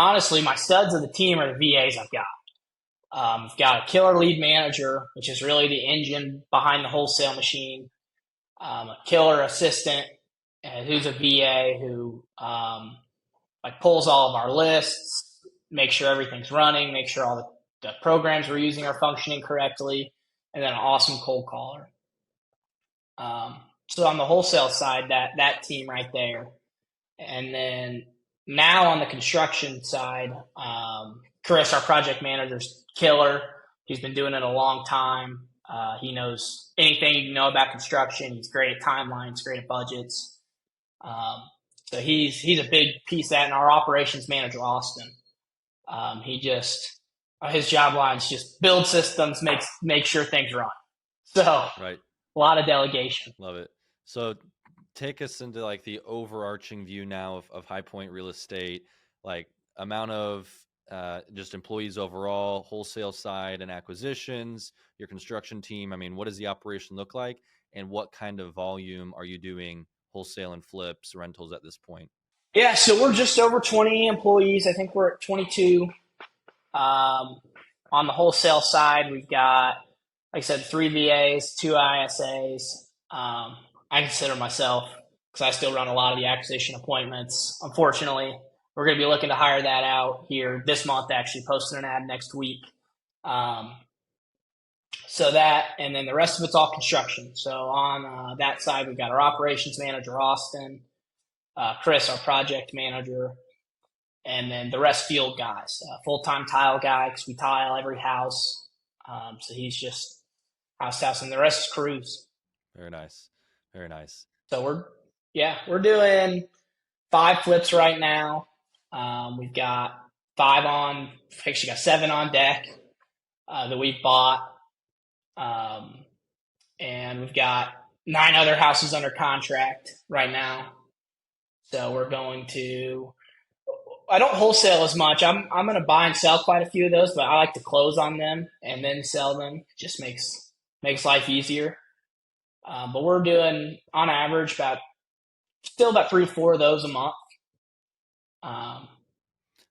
Honestly, my studs of the team are the VAs I've got. I've got a killer lead manager, which is really the engine behind the wholesale machine. A killer assistant, who's a VA who like pulls all of our lists, make sure everything's running, make sure all the programs we're using are functioning correctly, and then an awesome cold caller. So on the wholesale side, that team right there, and then now on the construction side, Chris, our project manager's killer. He's been doing it a long time. He knows anything you know about construction. He's great at timelines, great at budgets. Um, so he's a big piece of that. And our operations manager, Austin, he just his job lines just build systems, make sure things run. So a Right. lot of delegation. Love it. So take us into like the overarching view now of High Point Real Estate, like amount of just employees overall, wholesale side and acquisitions, your construction team. I mean, what does the operation look like, and what kind of volume are you doing wholesale and flips, rentals at this point? Yeah, so we're just over 20 employees. I think we're at 22. On the wholesale side, we've got, like I said, three VAs, two ISAs. I consider myself, because I still run a lot of the acquisition appointments. Unfortunately, we're going to be looking to hire that out here this month, actually, posting an ad next week. Um, so that, and then the rest of it's all construction. So on that side, we've got our operations manager, Austin, Chris, our project manager, and then the rest field guys, full-time tile guy because we tile every house. So he's just house to house, and the rest is crews. Very nice. Very nice. So we're doing five flips right now. We've got actually got seven on deck that we've bought, and we've got nine other houses under contract right now. So we're going to. I don't wholesale as much. I'm going to buy and sell quite a few of those, but I like to close on them and then sell them. Just makes life easier. But we're doing on average about 3 or 4 of those a month. Um,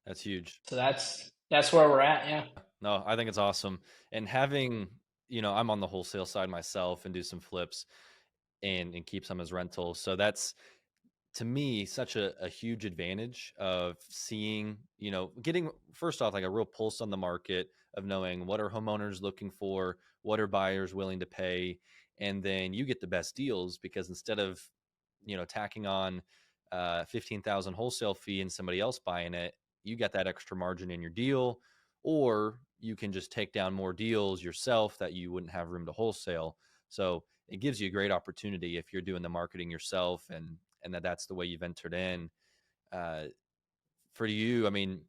That's huge. so that's where we're at. Yeah. No, I think it's awesome. And having, I'm on the wholesale side myself and do some flips and keep some as rentals. So that's, to me, such a huge advantage of seeing, getting first off like a real pulse on the market of knowing what are homeowners looking for, what are buyers willing to pay, and then you get the best deals because instead of tacking on 15,000 wholesale fee and somebody else buying it, you get that extra margin in your deal, or you can just take down more deals yourself that you wouldn't have room to wholesale. So it gives you a great opportunity if you're doing the marketing yourself and that's the way you've entered in. Uh, for you, I mean,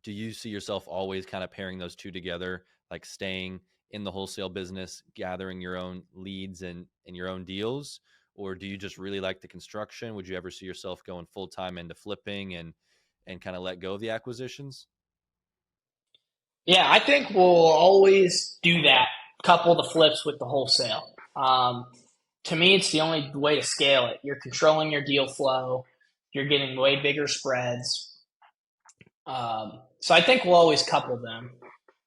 do you see yourself always kind of pairing those two together, like staying in the wholesale business, gathering your own leads and your own deals? Or do you just really like the construction? Would you ever see yourself going full time into flipping and kind of let go of the acquisitions? Yeah, I think we'll always do that. Couple the flips with the wholesale. To me, it's the only way to scale it. You're controlling your deal flow. You're getting way bigger spreads. So I think we'll always couple them.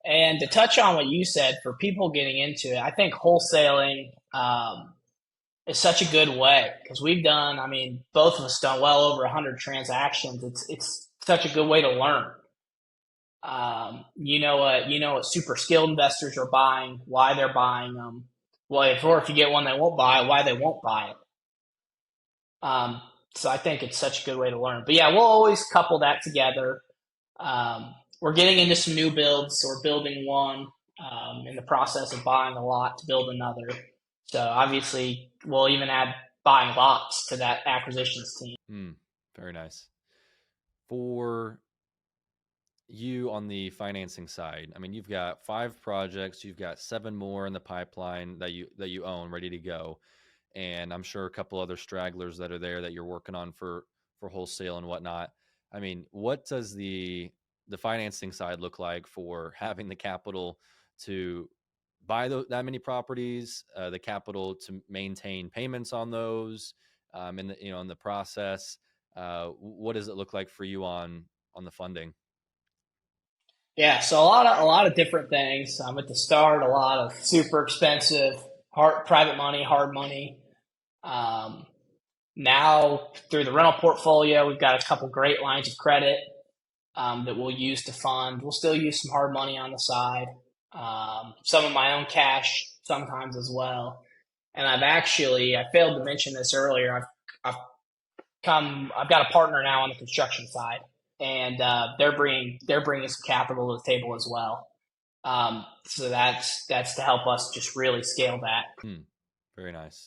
And to touch on what you said, for people getting into it, I think wholesaling is such a good way because we've done. I mean, both of us done well over 100 transactions. It's such a good way to learn. You know what super skilled investors are buying, why they're buying them. Well, if you get one they won't buy, why they won't buy it. Um, so I think it's such a good way to learn. But yeah, we'll always couple that together. We're getting into some new builds. So we're building one, in the process of buying a lot to build another. So obviously, we'll even add buying lots to that acquisitions team. Very nice. For you on the financing side, I mean, you've got 5 projects, you've got 7 more in the pipeline that you own ready to go, and I'm sure a couple other stragglers that are there that you're working on for wholesale and whatnot. I mean, what does the financing side look like for having the capital to buy that many properties, the capital to maintain payments on those, in the process? What does it look like for you on the funding? Yeah, so a lot of different things. At the start, a lot of super expensive hard private money, hard money. Um, Now through the rental portfolio, we've got a couple great lines of credit that we'll use to fund. We'll still use some hard money on the side, some of my own cash sometimes as well. And I failed to mention this earlier. I've got a partner now on the construction side, and they're bringing some capital to the table as well. So that's to help us just really scale that. Hmm, very nice.